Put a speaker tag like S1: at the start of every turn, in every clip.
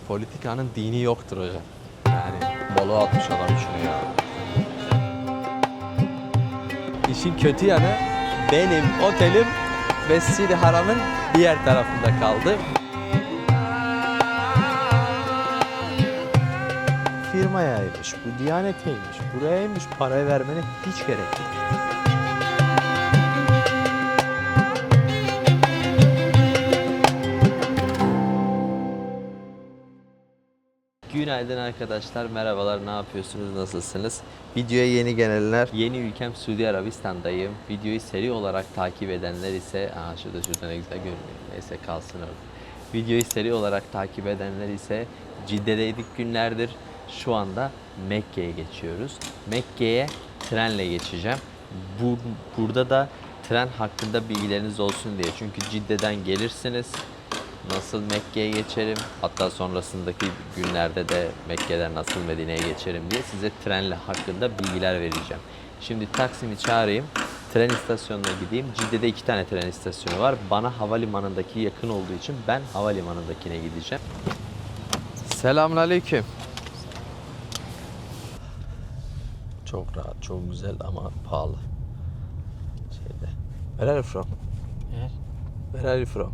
S1: Politikanın dini yoktur hocam. Yani balığı atmış adam içine ya. İşin kötü yanı benim otelim Mescid-i Haram'ın diğer tarafında kaldı. Firmayaymış, bu Diyanet'eymiş, burayaymış, parayı vermene hiç gerek yok. Günaydın arkadaşlar, merhabalar, ne yapıyorsunuz, nasılsınız? Videoya yeni gelenler, yeni ülkem Suudi Arabistan'dayım. Videoyu seri olarak takip edenler ise, şurada ne güzel görünüyor, neyse kalsın orada. Videoyu seri olarak takip edenler ise Cidde'deydik günlerdir. Şu anda Mekke'ye geçiyoruz. Mekke'ye trenle geçeceğim. Burada da tren hakkında bilgileriniz olsun diye. Çünkü Cidde'den gelirsiniz. Nasıl Mekke'ye geçerim, hatta sonrasındaki günlerde de Mekke'den nasıl Medine'ye geçerim diye size trenle hakkında bilgiler vereceğim. Şimdi Taksim'i çağırayım, tren istasyonuna gideyim. Cidde'de 2 tane tren istasyonu var. Bana havalimanındaki yakın olduğu için ben havalimanındakine gideceğim. Selamünaleyküm. Çok rahat, çok güzel ama pahalı. Where are you from?
S2: ايش؟
S1: Where are you from?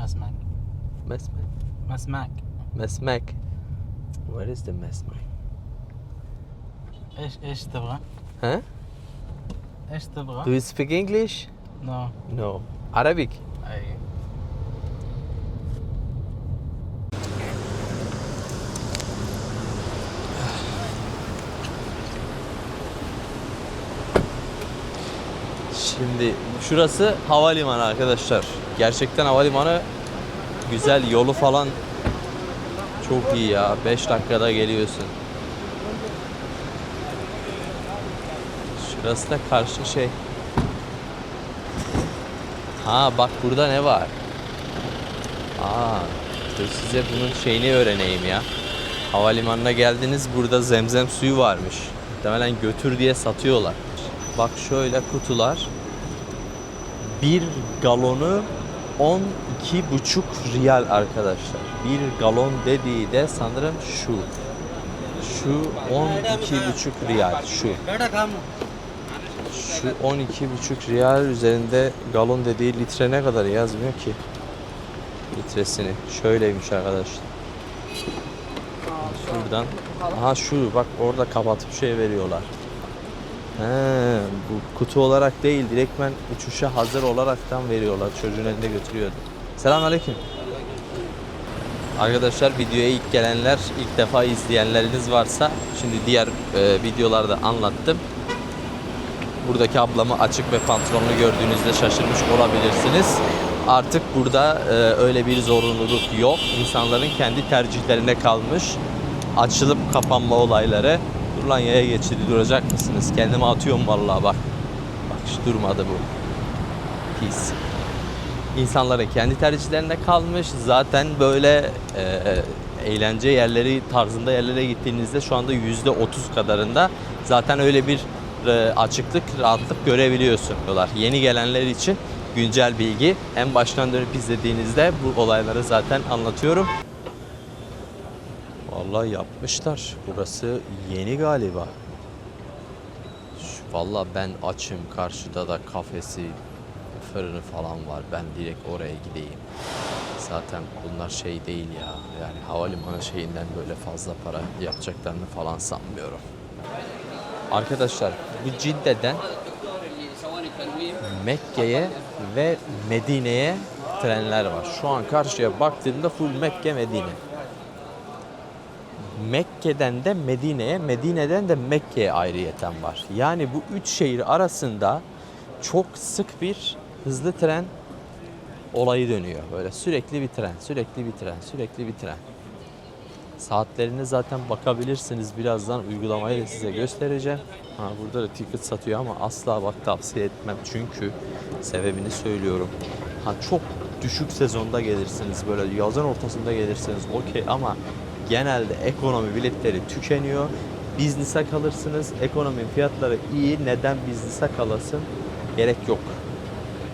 S2: مسمك
S1: Mesmek.
S2: مسمك
S1: Mesmek. Where is the Mesmek?
S2: ايش تبغى؟
S1: Huh?
S2: ايش
S1: Do
S2: تبغى؟
S1: you speak English?
S2: نو
S1: No. Arabic?
S2: اي
S1: Şimdi şurası havalimanı arkadaşlar. Gerçekten havalimanı güzel, yolu falan çok iyi ya. 5 dakikada geliyorsun. Şurası da karşı şey. Ha bak burada ne var? Dur size bunun şeyini öğreneyim ya. Havalimanına geldiniz, burada zemzem suyu varmış. Muhtemelen götür diye satıyorlar. Bak şöyle kutular. Bir galonu 12,5 riyal arkadaşlar. Bir galon dediği de sanırım şu. Şu 12,5 riyal şu. Şu 12,5 riyal üzerinde galon dediği litre ne kadar yazmıyor ki. Litresini. Şöyleymiş arkadaşlar. Şuradan. Aha şu bak orada kapatıp şey veriyorlar. Bu kutu olarak değil, direktmen uçuşa hazır olaraktan veriyorlar. Çocuğun elinde götürüyordu. Selamünaleyküm. Arkadaşlar videoya ilk gelenler, ilk defa izleyenleriniz varsa şimdi diğer videolarda anlattım. Buradaki ablamı açık ve pantolonlu gördüğünüzde şaşırmış olabilirsiniz. Artık burada öyle bir zorunluluk yok. İnsanların kendi tercihlerine kalmış. Açılıp kapanma olayları. Dur lan yaya geçidi duracak mısınız? Kendime atıyorum vallahi bak. Bak hiç durmadı bu. Pis. İnsanların kendi tercihlerine kalmış. Zaten böyle eğlence yerleri tarzında yerlere gittiğinizde şu anda %30 kadarında zaten öyle bir açıklık, rahatlık görebiliyorsun diyorlar. Yeni gelenler için güncel bilgi. En baştan dönüp izlediğinizde bu olayları zaten anlatıyorum. Vallahi yapmışlar. Burası yeni galiba. Vallahi ben açım. Karşıda da kafesi, fırını falan var. Ben direkt oraya gideyim. Zaten bunlar şey değil ya. Yani havalimanı şeyinden böyle fazla para yapacaklarını falan sanmıyorum. Arkadaşlar bu Cidde'den Mekke'ye ve Medine'ye trenler var. Şu an karşıya baktığımda full Mekke, Medine. Mekke'den de Medine'ye, Medine'den de Mekke'ye ayrıyeten var. Yani bu 3 şehir arasında çok sık bir hızlı tren olayı dönüyor. Böyle sürekli bir tren, sürekli bir tren, sürekli bir tren. Saatlerine zaten bakabilirsiniz. Birazdan uygulamayı da size göstereceğim. Burada da ticket satıyor ama asla bak tavsiye etmem. Çünkü sebebini söylüyorum. Çok düşük sezonda gelirsiniz. Böyle yazın ortasında gelirsiniz okey ama genelde ekonomi biletleri tükeniyor. Business'a kalırsınız. Ekonomi fiyatları iyi. Neden business'a kalasın? Gerek yok.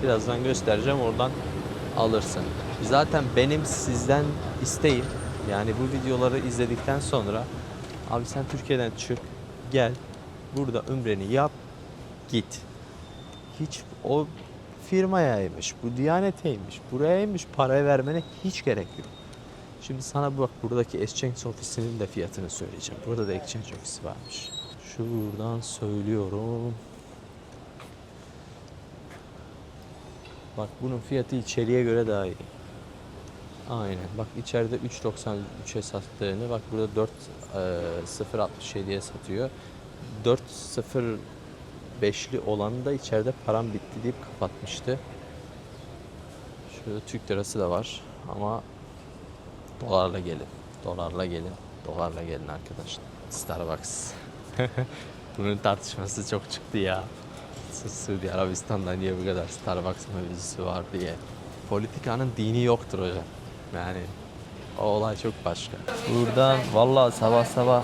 S1: Birazdan göstereceğim. Oradan alırsın. Zaten benim sizden isteğim, yani bu videoları izledikten sonra abi sen Türkiye'den çık, gel, burada ümreni yap, git. Hiç o firmayaymış, bu Diyanet'eymiş, burayaymış parayı vermene hiç gerek yok. Şimdi sana bak buradaki exchange ofisinin de fiyatını söyleyeceğim. Burada da exchange ofisi varmış. Şuradan söylüyorum. Bak bunun fiyatı içeriye göre daha iyi. Aynen. Bak içeride 3.93'e sattığını bak burada 4.067'ye satıyor. 4.05'li olanı da içeride param bitti deyip kapatmıştı. Şurada Türk lirası da var ama dolarla gelin. Dolarla gelin. Dolarla gelin arkadaşlar. Starbucks. Bunun tartışması çok çıktı ya. Suudi Arabistan'da niye bu kadar Starbucks mevzusu var diye. Politikanın dini yoktur hocam. Yani o olay çok başka. Buradan vallahi sabah sabah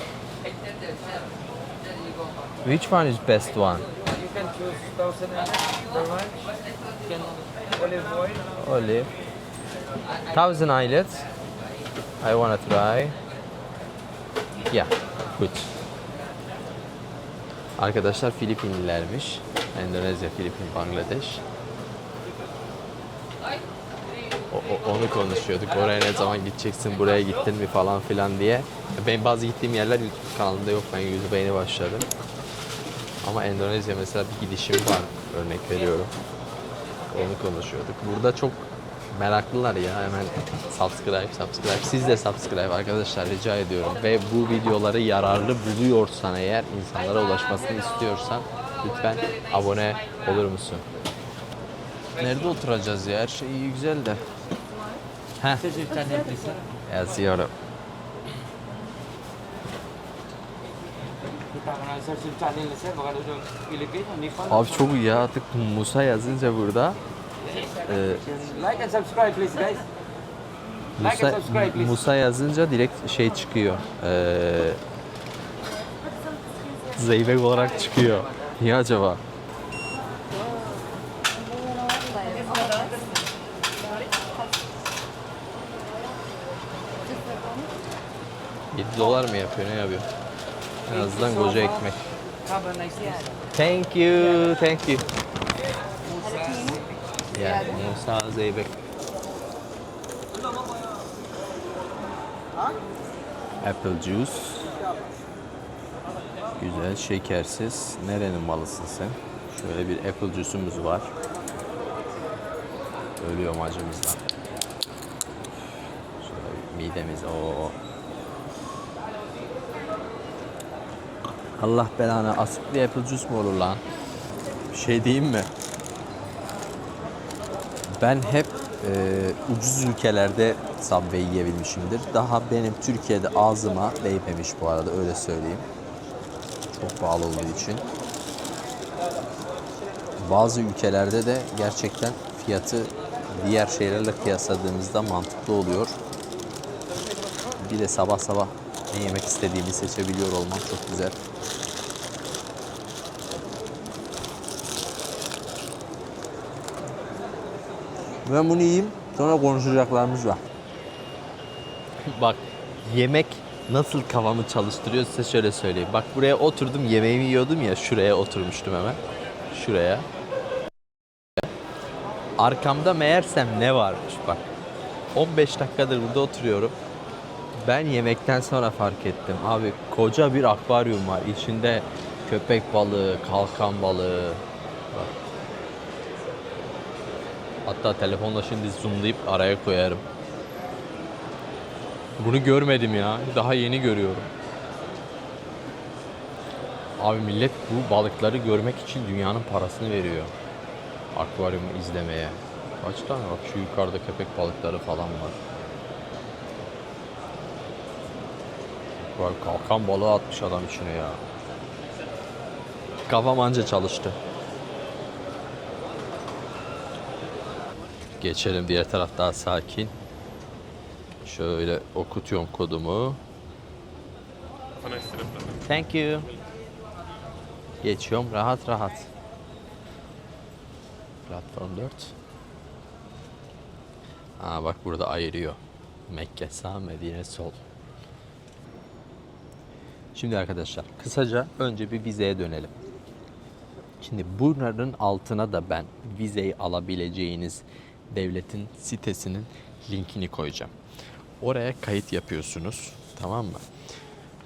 S1: which one is best one?
S3: You can choose Thousand the ranch. You can olive oil.
S1: Olive. Thousand Islet. I wanna try. Yeah, good. Arkadaşlar Filipinlilermiş. Endonezya, Filipin, Bangladeş. Onu konuşuyorduk. Oraya ne zaman gideceksin, buraya gittin mi falan filan diye. Ben bazı gittiğim yerler YouTube kanalında yok. Ben YouTube'a yeni başladım. Ama Endonezya mesela bir gidişim var. Örnek veriyorum. Onu konuşuyorduk. Burada çok meraklılar ya. Hemen subscribe. Siz de subscribe arkadaşlar rica ediyorum. Ve bu videoları yararlı buluyorsan eğer, insanlara ulaşmasını istiyorsan lütfen abone olur musun? Nerede oturacağız ya? Her şey iyi güzel de. Heh. Yazıyorum. Abi çok iyi ya, artık Musa yazınca burada
S3: Like and subscribe please guys. Like and subscribe please.
S1: Musa yazınca direkt şey çıkıyor. Zeybek olarak çıkıyor. Niye acaba? $7 mı yapıyor, ne yapıyor? En azından koca ekmek.
S3: Have a nice day.
S1: Thank you, thank you. Yani Musa Zeybek. Apple juice. Güzel, şekersiz. Nerenin malısın sen? Şöyle bir apple juice'umuz var. Ölüyorum acımızdan. Şöyle midemiz o. Allah belanı, asitli apple juice mu olur lan? Bir şey diyeyim mi? Ben hep ucuz ülkelerde Subway yiyebilmişimdir. Daha benim Türkiye'de ağzıma değmemiş bu arada, öyle söyleyeyim. Çok pahalı olduğu için. Bazı ülkelerde de gerçekten fiyatı diğer şeylerle kıyasladığımızda mantıklı oluyor. Bir de sabah sabah ne yemek istediğimi seçebiliyor olmam çok güzel. Ben bunu yiyeyim, sonra konuşacaklarımız var. Bak, yemek nasıl kafamı çalıştırıyor size şöyle söyleyeyim. Bak buraya oturdum, yemeğimi yiyordum ya, şuraya oturmuştum hemen. Şuraya. Arkamda meğersem ne varmış bak. 15 dakikadır burada oturuyorum. Ben yemekten sonra fark ettim. Abi koca bir akvaryum var. İçinde köpek balığı, kalkan balığı. Bak. Hatta telefonla şimdi zoomlayıp araya koyarım. Bunu görmedim ya. Daha yeni görüyorum. Abi millet bu balıkları görmek için dünyanın parasını veriyor. Akvaryumu izlemeye. Kaç tane bak, şu yukarıda köpek balıkları falan var. Bak kalkan balığı atmış adam içine ya. Kafam anca çalıştı. Geçelim, diğer taraf daha sakin. Şöyle okutuyorum kodumu. Thank you. Geçiyorum rahat rahat. Platform 4. Aa bak burada ayırıyor. Mekke sağ, Medine sol. Şimdi arkadaşlar kısaca önce bir vizeye dönelim. Şimdi bunların altına da ben vizeyi alabileceğiniz devletin sitesinin linkini koyacağım. Oraya kayıt yapıyorsunuz, tamam mı?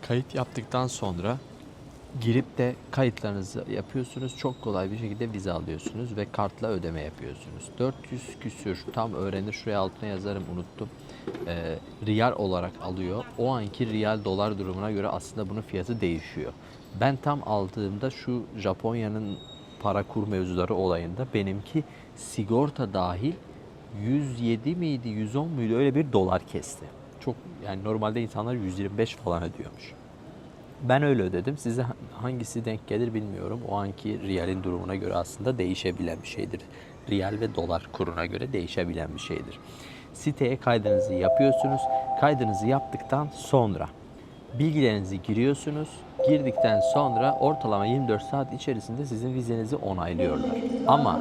S1: Kayıt yaptıktan sonra girip de kayıtlarınızı yapıyorsunuz. Çok kolay bir şekilde vize alıyorsunuz ve kartla ödeme yapıyorsunuz. 400 küsür, tam öğrenir, şuraya altına yazarım, unuttum. Riyal olarak alıyor. O anki riyal dolar durumuna göre aslında bunun fiyatı değişiyor. Ben tam aldığımda şu Japonya'nın para kur mevzuları olayında benimki sigorta dahil 107 miydi 110 muydu öyle bir dolar kesti. Çok, yani normalde insanlar 125 falan ödüyormuş. Ben öyle ödedim. Size hangisi denk gelir bilmiyorum. O anki riyalin durumuna göre aslında değişebilen bir şeydir. Riyal ve dolar kuruna göre değişebilen bir şeydir. Siteye kaydınızı yapıyorsunuz. Kaydınızı yaptıktan sonra bilgilerinizi giriyorsunuz. Girdikten sonra ortalama 24 saat içerisinde sizin vizenizi onaylıyorlar. Ama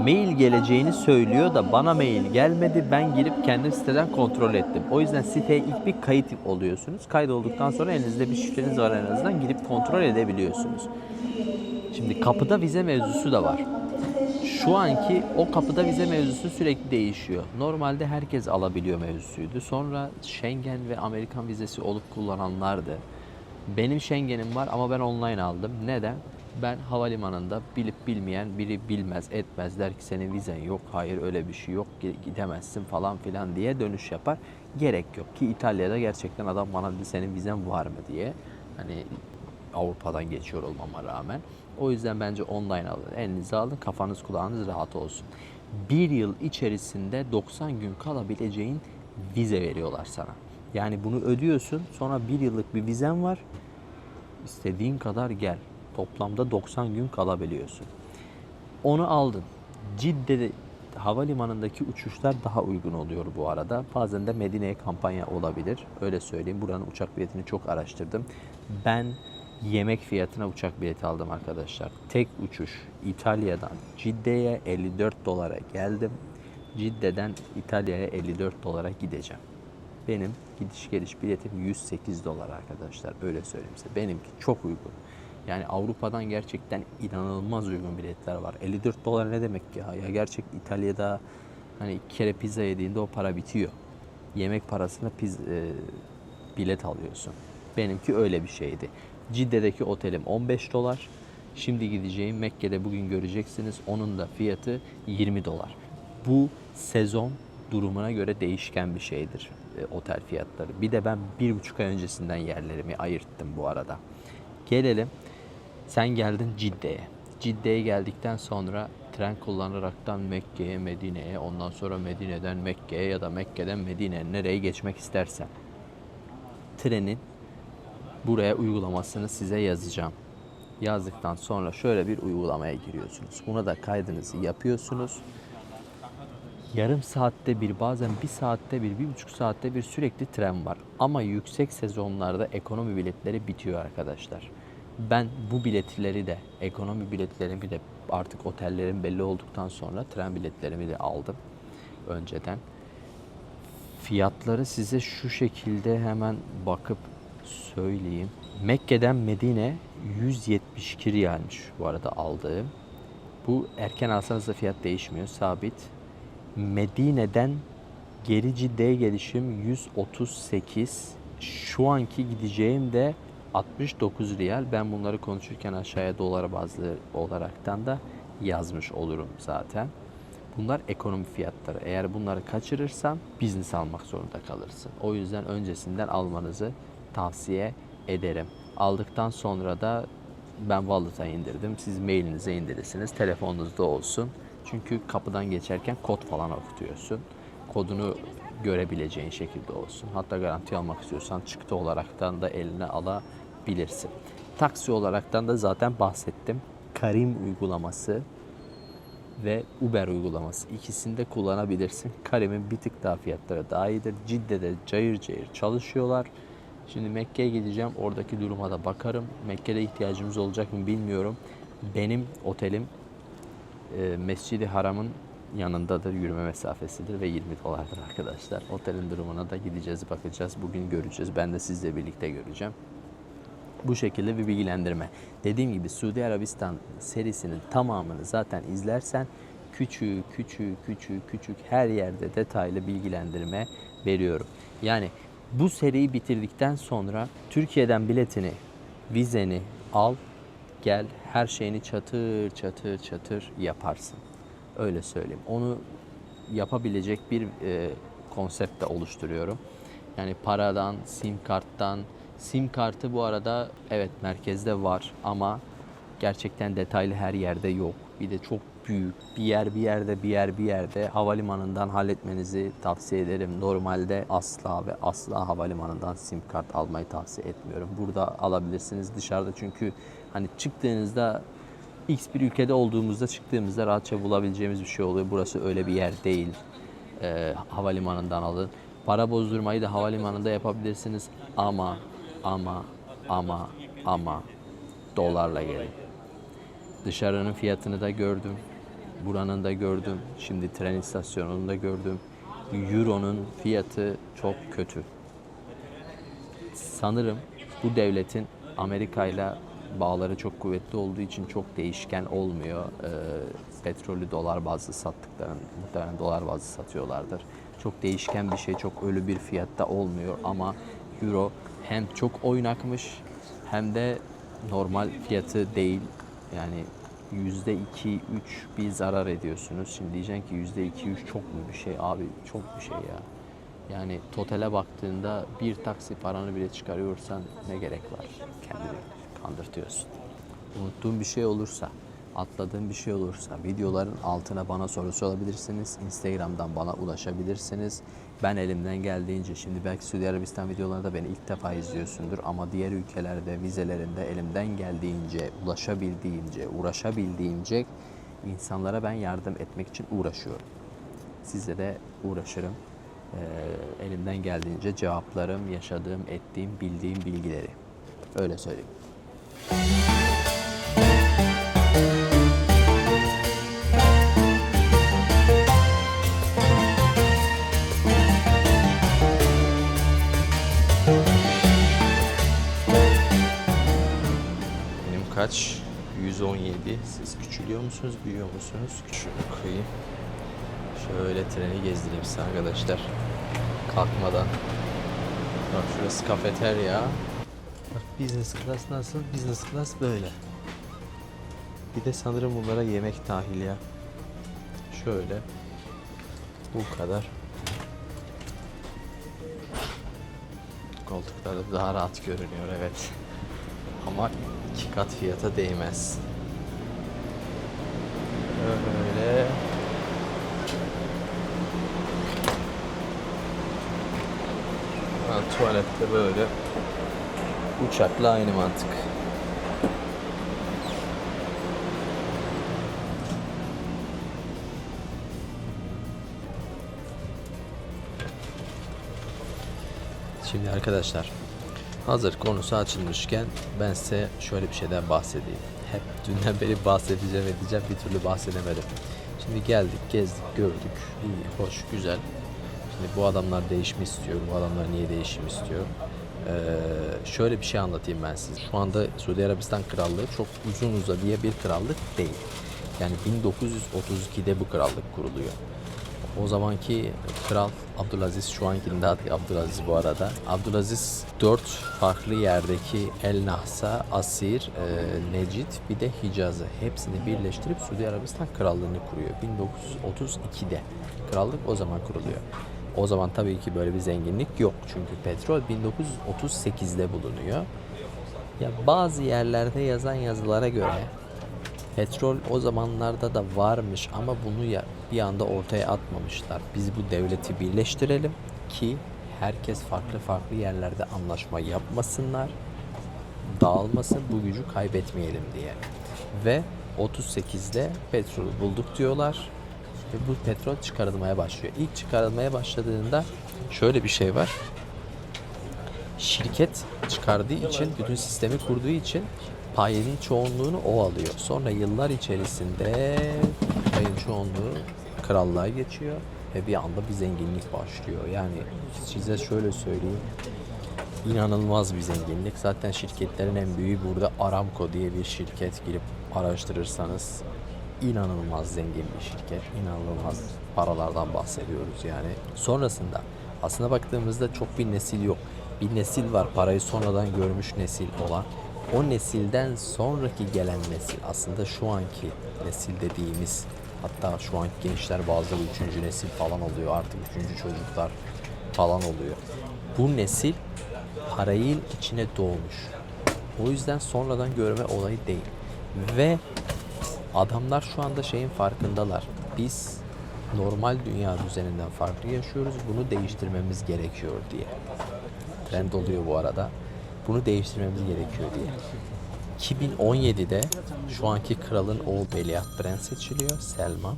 S1: mail geleceğini söylüyor da bana mail gelmedi. Ben girip kendim siteden kontrol ettim. O yüzden siteye ilk bir kayıt oluyorsunuz. Kaydolduktan sonra elinizde bir şifreniz var, en azından girip kontrol edebiliyorsunuz. Şimdi kapıda vize mevzusu da var. Şu anki o kapıda vize mevzusu sürekli değişiyor. Normalde herkes alabiliyor mevzusuydu. Sonra Schengen ve Amerikan vizesi olup kullananlardı. Benim Schengen'im var ama ben online aldım. Neden? Ben havalimanında bilip bilmeyen biri bilmez etmez der ki senin vizen yok, hayır öyle bir şey yok, gidemezsin falan filan diye dönüş yapar. Gerek yok ki İtalya'da gerçekten adam bana dedi senin vizen var mı diye. Hani Avrupa'dan geçiyor olmama rağmen. O yüzden bence online alın. Elinize alın, kafanız kulağınız rahat olsun. Bir yıl içerisinde 90 gün kalabileceğin vize veriyorlar sana. Yani bunu ödüyorsun, sonra bir yıllık bir vizen var. İstediğin kadar gel. Toplamda 90 gün kalabiliyorsun. Onu aldın. Cidde'de havalimanındaki uçuşlar daha uygun oluyor bu arada. Bazen de Medine'ye kampanya olabilir. Öyle söyleyeyim. Buranın uçak biletini çok araştırdım. Ben yemek fiyatına uçak bileti aldım arkadaşlar. Tek uçuş İtalya'dan Cidde'ye 54 dolara geldim. Cidde'den İtalya'ya 54 dolara gideceğim. Benim gidiş geliş biletim 108 dolar arkadaşlar. Öyle söyleyeyim size. Benimki çok uygun. Yani Avrupa'dan gerçekten inanılmaz uygun biletler var. 54 dolar ne demek ya? Ya gerçek İtalya'da hani 2 kere pizza yediğinde o para bitiyor. Yemek parasına bilet alıyorsun. Benimki öyle bir şeydi. Cidde'deki otelim 15 dolar. Şimdi gideceğim Mekke'de bugün göreceksiniz. Onun da fiyatı 20 dolar. Bu sezon durumuna göre değişken bir şeydir otel fiyatları. Bir de ben 1,5 ay öncesinden yerlerimi ayırttım bu arada. Gelelim. Sen geldin Cidde'ye. Cidde'ye geldikten sonra tren kullanaraktan Mekke'ye, Medine'ye, ondan sonra Medine'den Mekke'ye ya da Mekke'den Medine'ye nereye geçmek istersen. Trenin buraya uygulamasını size yazacağım. Yazdıktan sonra şöyle bir uygulamaya giriyorsunuz. Buna da kaydınızı yapıyorsunuz. Yarım saatte bir, bazen bir saatte bir, 1,5 saatte bir sürekli tren var. Ama yüksek sezonlarda ekonomi biletleri bitiyor arkadaşlar. Ben bu biletleri de, ekonomi biletlerimi de artık otellerin belli olduktan sonra tren biletlerimi de aldım önceden. Fiyatları size şu şekilde hemen bakıp söyleyeyim. Mekke'den Medine 172 riyalmiş bu arada aldığım. Bu erken alsanız da fiyat değişmiyor, sabit. Medine'den geri Cidde'ye gelişim 138. Şu anki gideceğim de 69 riyal. Ben bunları konuşurken aşağıya dolar bazlı olaraktan da yazmış olurum zaten. Bunlar ekonomi fiyatları. Eğer bunları kaçırırsan business almak zorunda kalırsın. O yüzden öncesinden almanızı tavsiye ederim. Aldıktan sonra da ben Wallet'a indirdim. Siz mailinize indirirsiniz. Telefonunuzda olsun. Çünkü kapıdan geçerken kod falan okutuyorsun. Kodunu görebileceğin şekilde olsun. Hatta garanti almak istiyorsan çıktı olaraktan da eline alabilirsin. Taksi olaraktan da zaten bahsettim. Karim uygulaması ve Uber uygulaması, ikisini de kullanabilirsin. Karim'in bir tık daha fiyatları daha iyidir. Cidde'de cayır cayır çalışıyorlar. Şimdi Mekke'ye gideceğim. Oradaki duruma da bakarım. Mekke'de ihtiyacımız olacak mı bilmiyorum. Benim otelim Mescid-i Haram'ın yanındadır, yürüme mesafesidir ve 20 dolardır arkadaşlar. Otelin durumuna da gideceğiz, bakacağız. Bugün göreceğiz. Ben de sizle birlikte göreceğim. Bu şekilde bir bilgilendirme. Dediğim gibi Suudi Arabistan serisinin tamamını zaten izlersen küçük her yerde detaylı bilgilendirme veriyorum. Yani bu seriyi bitirdikten sonra Türkiye'den biletini, vizeni al, gel, her şeyini çatır yaparsın. Öyle söyleyeyim. Onu yapabilecek bir konsept de oluşturuyorum. Yani paradan, sim kartı bu arada evet merkezde var ama gerçekten detaylı her yerde yok. Bir de çok büyük bir yerde havalimanından halletmenizi tavsiye ederim. Normalde asla havalimanından sim kart almayı tavsiye etmiyorum. Burada alabilirsiniz, dışarıda çünkü hani çıktığınızda X bir ülkede olduğumuzda çıktığımızda rahatça bulabileceğimiz bir şey oluyor. Burası öyle bir yer değil. Havalimanından alın. Para bozdurmayı da havalimanında yapabilirsiniz ama dolarla gelin. Dışarının fiyatını da gördüm. Buranın da gördüm. Şimdi tren istasyonunu da gördüm. Euro'nun fiyatı çok kötü. Sanırım bu devletin Amerika'yla bağları çok kuvvetli olduğu için çok değişken olmuyor. Petrolü dolar bazlı sattıklarını muhtemelen dolar bazlı satıyorlardır. Çok değişken bir şey, çok ölü bir fiyatta olmuyor ama Euro hem çok oynakmış hem de normal fiyatı değil. Yani %2-3 bir zarar ediyorsunuz. Şimdi diyeceksin ki %2-3 çok mu bir şey abi? Çok bir şey ya. Yani totale baktığında bir taksi paranı bile çıkarıyorsan ne gerek var? Kendini kandırtıyorsun. Unuttuğun bir şey olursa, atladığın bir şey olursa videoların altına bana soru sorabilirsiniz. Instagram'dan bana ulaşabilirsiniz. Ben elimden geldiğince, şimdi belki Suudi Arabistan videolarında beni ilk defa izliyorsundur ama diğer ülkelerde vizelerinde elimden geldiğince, uğraşabildiğince insanlara ben yardım etmek için uğraşıyorum. Sizle de uğraşırım. Elimden geldiğince cevaplarım, yaşadığım, ettiğim, bildiğim bilgileri. Öyle söyleyeyim. Benim kaç? 117. Siz küçülüyor musunuz, büyüyor musunuz? Şunu koyayım. Şöyle treni gezdireyim size arkadaşlar. Kalkmadan. Bak şurası kafeterya. Bak business class nasıl? Business class böyle. Bir de sanırım bunlara yemek dahil ya. Şöyle. Bu kadar. Koltuklar da daha rahat görünüyor evet. Ama 2 kat fiyata değmez. Öyle. Tuvalette böyle. Uçakla aynı mantık. Şimdi arkadaşlar, hazır konusu açılmışken ben size şöyle bir şeyden bahsedeyim. Hep dünden beri bahsedeceğim bir türlü bahsedemedim. Şimdi geldik, gezdik, gördük. İyi, hoş, güzel. Şimdi bu adamlar değişimi istiyor. Bu adamlar niye değişim istiyor? Şöyle bir şey anlatayım ben size. Şu anda Suudi Arabistan Krallığı çok uzun uzadıya bir krallık değil. Yani 1932'de bu krallık kuruluyor. O zamanki kral Abdülaziz, şu ankinin adı Abdülaziz bu arada. Abdülaziz 4 farklı yerdeki El Nahsa, Asir, Necid bir de Hicaz'ı hepsini birleştirip Suudi Arabistan Krallığı'nı kuruyor. 1932'de krallık o zaman kuruluyor. O zaman tabii ki böyle bir zenginlik yok. Çünkü petrol 1938'de bulunuyor. Ya bazı yerlerde yazan yazılara göre petrol o zamanlarda da varmış ama bunu bir anda ortaya atmamışlar. Biz bu devleti birleştirelim ki herkes farklı yerlerde anlaşma yapmasınlar, dağılmasın, bu gücü kaybetmeyelim diye. Ve 38'de petrolü bulduk diyorlar ve bu petrol çıkarılmaya başlıyor. İlk çıkarılmaya başladığında şöyle bir şey var. Şirket çıkardığı için, bütün sistemi kurduğu için payın çoğunluğunu o alıyor. Sonra yıllar içerisinde payın çoğunluğu krallığa geçiyor ve bir anda bir zenginlik başlıyor. Yani size şöyle söyleyeyim, inanılmaz bir zenginlik. Zaten şirketlerin en büyüğü burada Aramco diye bir şirket, girip araştırırsanız inanılmaz zengin bir şirket, inanılmaz paralardan bahsediyoruz yani. Sonrasında aslında baktığımızda çok bir nesil yok. Bir nesil var, parayı sonradan görmüş nesil olan. O nesilden sonraki gelen nesil aslında şu anki nesil dediğimiz, hatta şu anki gençler bazıları 3. nesil falan oluyor, artık 3. çocuklar falan oluyor. Bu nesil parayın içine doğmuş. O yüzden sonradan görme olayı değil. Ve adamlar şu anda şeyin farkındalar. Biz normal dünya düzeninden farklı yaşıyoruz. Bunu değiştirmemiz gerekiyor diye. Trend oluyor bu arada. Bunu değiştirmemiz gerekiyor diye. 2017'de şu anki kralın oğlu Veliaht Prens seçiliyor, Selman.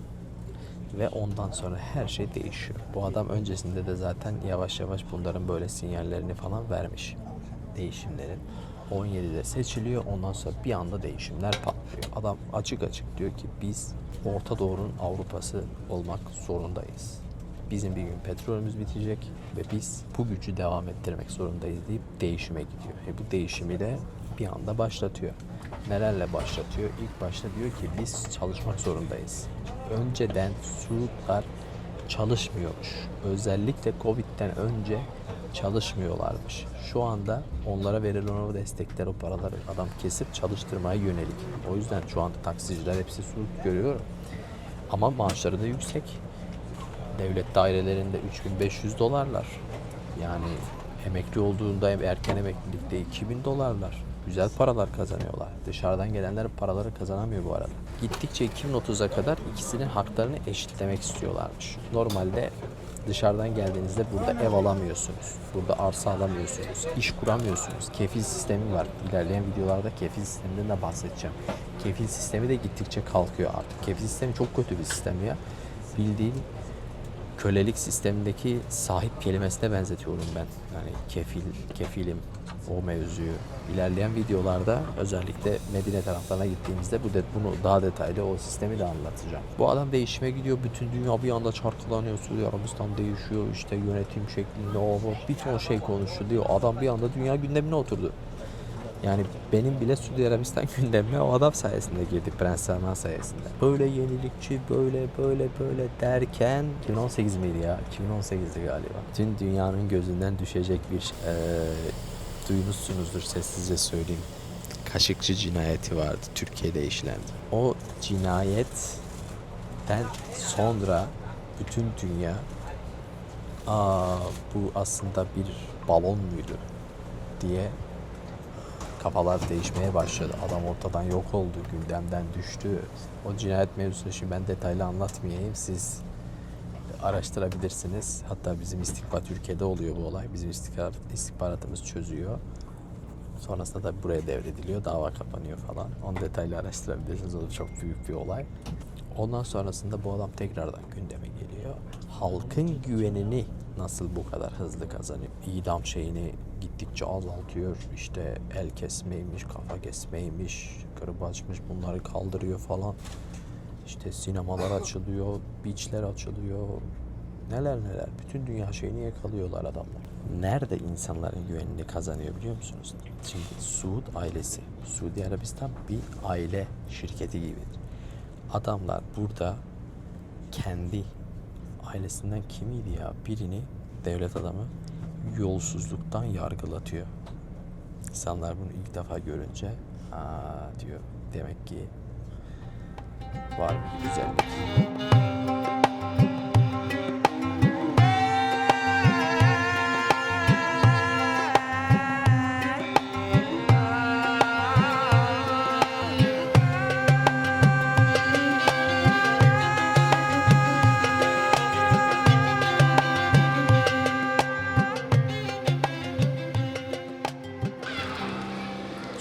S1: Ve ondan sonra her şey değişiyor. Bu adam öncesinde de zaten yavaş yavaş bunların böyle sinyallerini falan vermiş. Değişimlerin. 17'de seçiliyor. Ondan sonra bir anda değişimler patlıyor. Adam açık açık diyor ki biz Orta Doğu'nun Avrupa'sı olmak zorundayız. Bizim bir gün petrolümüz bitecek ve biz bu gücü devam ettirmek zorundayız deyip değişime gidiyor. Bu değişimi de bir anda başlatıyor. Nelerle başlatıyor? İlk başta diyor ki biz çalışmak zorundayız. Önceden Suudlar çalışmıyormuş. Özellikle Covid'den önce çalışmıyorlarmış. Şu anda onlara verilen o destekler, o paraları adam kesip çalıştırmaya yönelik. O yüzden şu anda taksiciler hepsi Suud görüyorum. Ama maaşları da yüksek. Devlet dairelerinde $3.500. Yani emekli olduğunda erken emeklilikte $2.000. Güzel paralar kazanıyorlar. Dışarıdan gelenler paraları kazanamıyor bu arada. Gittikçe 2030'a kadar ikisinin haklarını eşitlemek istiyorlarmış. Normalde dışarıdan geldiğinizde burada ev alamıyorsunuz. Burada arsa alamıyorsunuz. İş kuramıyorsunuz. Kefil sistemi var. İlerleyen videolarda kefil sisteminden de bahsedeceğim. Kefil sistemi de gittikçe kalkıyor artık. Kefil sistemi çok kötü bir sistem ya. Bildiğin kölelik sistemindeki sahip kelimesine benzetiyorum ben. Yani kefilim o mevzuyu. İlerleyen videolarda özellikle Medine taraflarına gittiğimizde bunu daha detaylı o sistemi de anlatacağım. Bu adam değişime gidiyor. Bütün dünya bir anda çarkılanıyor. Suudi Arabistan değişiyor. İşte yönetim şeklinde o bir ton şey konuşuluyor. Adam bir anda dünya gündemine oturdu. Yani benim bile Suudi Arabistan gündemine o adam sayesinde girdi, Prens Selman sayesinde. Böyle yenilikçi, böyle derken 2018 miydi ya? 2018'di galiba. Tüm dünyanın gözünden düşecek bir duymuşsunuzdur, sessizce söyleyeyim. Kaşıkçı cinayeti vardı, Türkiye'de işlendi. O cinayetten sonra bütün dünya bu aslında bir balon muydu diye kafalar değişmeye başladı. Adam ortadan yok oldu, gündemden düştü. O cinayet mevzusunu şimdi ben detaylı anlatmayayım. Siz araştırabilirsiniz. Hatta bizim istihbarat, Türkiye'de oluyor bu olay. Bizim istihbaratımız çözüyor. Sonrasında da buraya devrediliyor. Dava kapanıyor falan. Onu detaylı araştırabilirsiniz. O da çok büyük bir olay. Ondan sonrasında bu adam tekrardan gündeme geliyor. Halkın güvenini nasıl bu kadar hızlı kazanıyor? İdam şeyini gittikçe azaltıyor. İşte el kesmeymiş, kafa kesmeymiş, kırbaçmış, bunları kaldırıyor falan. İşte sinemalar açılıyor, beachler açılıyor. Neler. Bütün dünya şeyini yakalıyorlar adamlar. Nerede insanların güvenini kazanıyor biliyor musunuz? Şimdi Suud ailesi, Suudi Arabistan bir aile şirketi gibidir. Adamlar burada kendi ailesinden kimiydi ya? Birini, devlet adamı yolsuzluktan yargılatıyor. İnsanlar bunu ilk defa görünce diyor, demek ki var bir güzellik.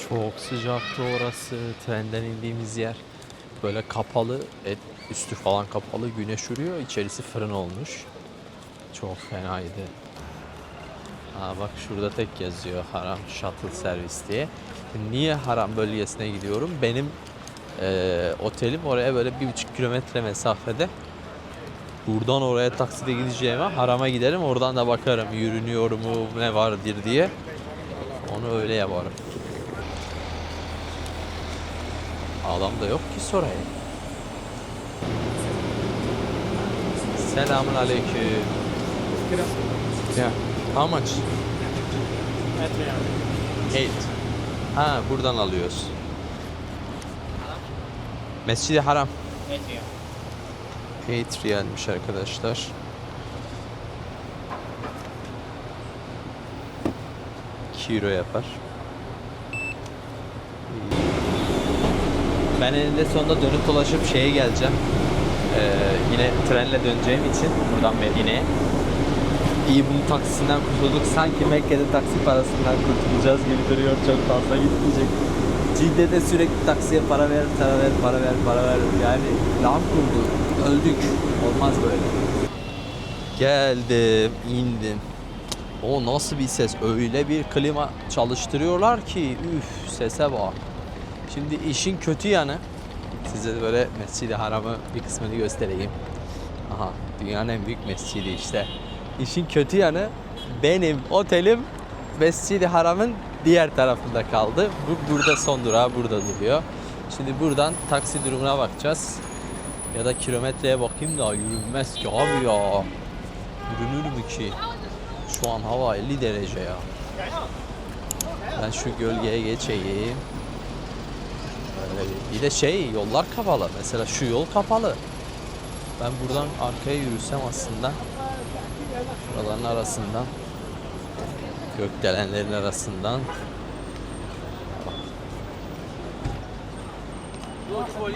S1: Çok sıcaktı orası. Trenden indiğimiz yer böyle kapalı, üstü falan kapalı, güneş vuruyor, içerisi fırın olmuş. Çok fenaydı. Bak şurada tek yazıyor Haram Shuttle servis diye. Niye Haram bölgesine gidiyorum? Benim otelim oraya böyle 1,5 kilometre mesafede. buradan oraya takside gideceğime harama giderim. Oradan da bakarım yürünüyor mu ne vardır diye. Onu öyle yaparım. Adam da yok ki sorayım. Selamun aleyküm. Yeah. How much? 8. Ha buradan alıyoruz. Mescid-i Haram. 8 riyalmiş arkadaşlar. Euro yapar. Ben eninde sonunda dönüp dolaşıp şeye geleceğim. Yine trenle döneceğim için buradan Medine'ye. İyi bunun taksisinden kurtulduk. Sanki Mekke'de taksi parasından kurtulacağız gibi duruyor. Çok fazla gitmeyecek. Cidde'de sürekli taksiye para ver, para ver, para ver, para ver. Yani laf kurdu. Öldük. Olmaz böyle. Geldim, indim. O nasıl bir ses? Öyle bir klima çalıştırıyorlar ki üf sese bak. Şimdi işin kötü yanı size böyle Mescid-i Haram'ı bir kısmını göstereyim. Aha dünyanın en büyük mescidi işte. İşin kötü yanı benim otelim Mescid-i Haram'ın diğer tarafında kaldı. Bu burada son durağı burada duruyor. Şimdi buradan taksi durumuna bakacağız. Ya da kilometreye bakayım da yürünmez ki abi ya. Yürünür mü ki? Şu an hava 50 derece ya. Ben şu gölgeye geçeyim. Bir de yollar kapalı. Mesela şu yol kapalı. Ben buradan arkaya yürüsem aslında buraların arasından gökdelenlerin arasından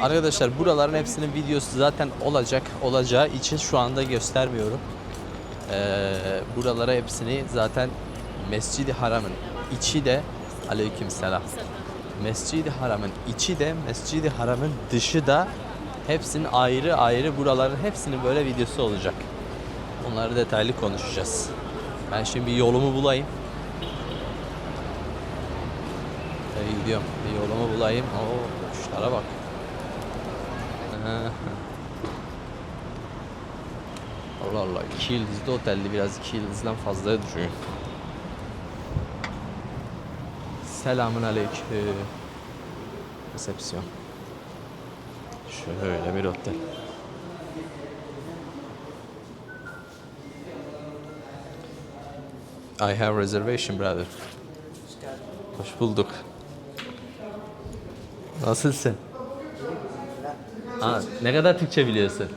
S1: arkadaşlar buraların hepsinin videosu zaten olacağı için şu anda göstermiyorum. Buralara hepsini zaten Mescid-i Haram'ın içi de aleykümselam. Mescid-i Haram'ın içi de Mescid-i Haram'ın dışı da hepsinin ayrı ayrı buraların hepsinin böyle videosu olacak. Onları detaylı konuşacağız. Ben şimdi bir yolumu bulayım. Gidiyorum. Bir yolumu bulayım. Oo, kuşlara bak. Allah Allah. 2 yıldızlı otelde biraz 2 yıldızdan fazla düşüyor. Selamun aleyküm. Resepsiyon. Şöyle bir otel. I have reservation brother. Hoş bulduk. Nasılsın? Ha, ne kadar Türkçe biliyorsun?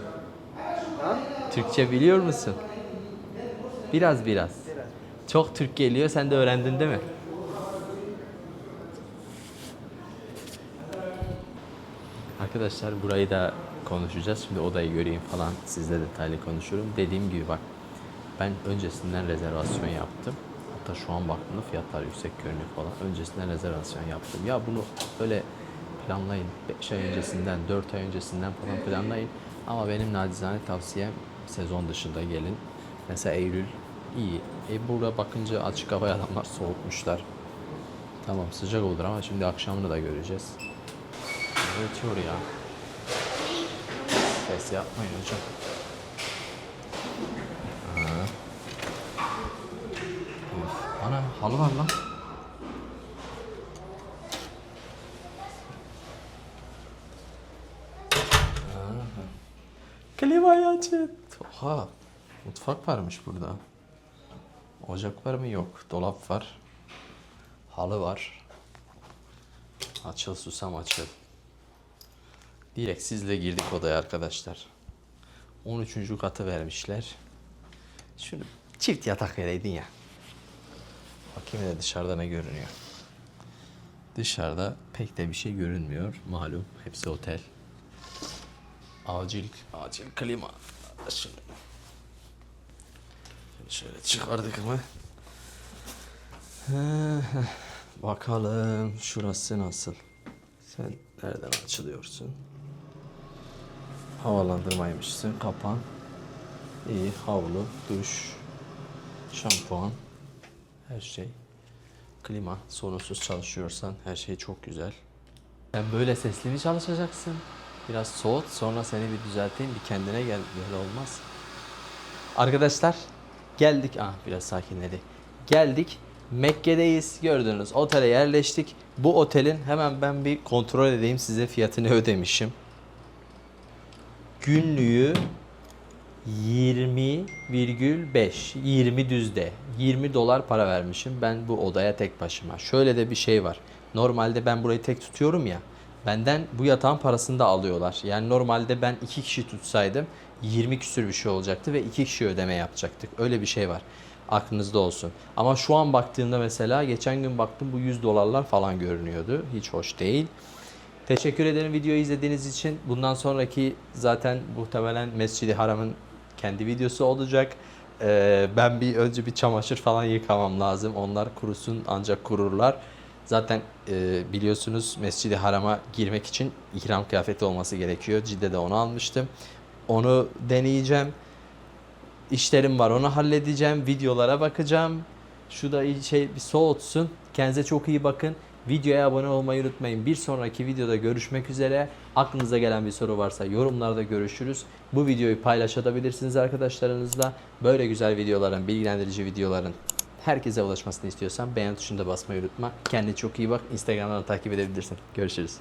S1: Türkçe biliyor musun? Biraz. Çok Türk geliyor. Sen de öğrendin değil mi? Arkadaşlar burayı da konuşacağız. Şimdi odayı göreyim falan. Sizle detaylı konuşurum. Dediğim gibi bak. Ben öncesinden rezervasyon yaptım. Hatta şu an baktığımda fiyatlar yüksek görünüyor falan. Öncesinden rezervasyon yaptım. Ya bunu böyle planlayın. 5 ay öncesinden, 4 ay öncesinden falan planlayın. Ama benim nacizane tavsiyem sezon dışında gelin. Mesela Eylül iyi. Burada bakınca açık havaya adamlar soğutmuşlar. Tamam sıcak olur ama şimdi akşamını da göreceğiz. Ötüyor ya. Ses yapmayın hocam. Ana halı var lan. Klimayı açın. Oha. Mutfak varmış burada. Ocak var mı? Yok. Dolap var. Halı var. Açıl susam açıl. Direkt sizle girdik odaya arkadaşlar. 13. katı vermişler. Şunu çift yatak vereydin ya. Bakayım da dışarıda ne görünüyor. Dışarıda pek de bir şey görünmüyor. Malum hepsi otel. Acil klima. Şimdi şöyle çıkardık mı? Bakalım şurası nasıl? Sen nereden açılıyorsun? Havalandırmaymışsın. Kapan. İyi. Havlu, duş, şampuan. Her şey. Klima sorunsuz çalışıyorsan her şey çok güzel. Sen böyle sesli mi çalışacaksın? Biraz soğut sonra seni bir düzelteyim bir kendine gel. Böyle olmaz. Arkadaşlar geldik. Biraz sakinledi. Geldik. Mekke'deyiz. Gördüğünüz otele yerleştik. Bu otelin hemen ben bir kontrol edeyim size fiyatını ödemişim. Günlüğü 20,5 20 düzde 20 dolar para vermişim ben bu odaya tek başıma. Şöyle de bir şey var. Normalde ben burayı tek tutuyorum ya. Benden bu yatağın parasını da alıyorlar. Yani normalde ben 2 kişi tutsaydım 20 küsür bir şey olacaktı ve 2 kişi ödeme yapacaktık. Öyle bir şey var. Aklınızda olsun. Ama şu an baktığımda mesela geçen gün baktım bu 100 dolarlar falan görünüyordu. Hiç hoş değil. Teşekkür ederim videoyu izlediğiniz için. Bundan sonraki zaten muhtemelen Mescid-i Haram'ın kendi videosu olacak. Ben önce bir çamaşır falan yıkamam lazım. Onlar kurusun ancak kururlar. Zaten biliyorsunuz Mescid-i Haram'a girmek için ihram kıyafeti olması gerekiyor. Cidde'de onu almıştım. Onu deneyeceğim. İşlerim var onu halledeceğim. Videolara bakacağım. Şu da bir soğutsun. Kendinize çok iyi bakın. Videoya abone olmayı unutmayın. Bir sonraki videoda görüşmek üzere. Aklınıza gelen bir soru varsa yorumlarda görüşürüz. Bu videoyu paylaşabilirsiniz arkadaşlarınızla. Böyle güzel videoların, bilgilendirici videoların herkese ulaşmasını istiyorsan beğen tuşuna da basmayı unutma. Kendine çok iyi bak. Instagram'dan takip edebilirsin. Görüşürüz.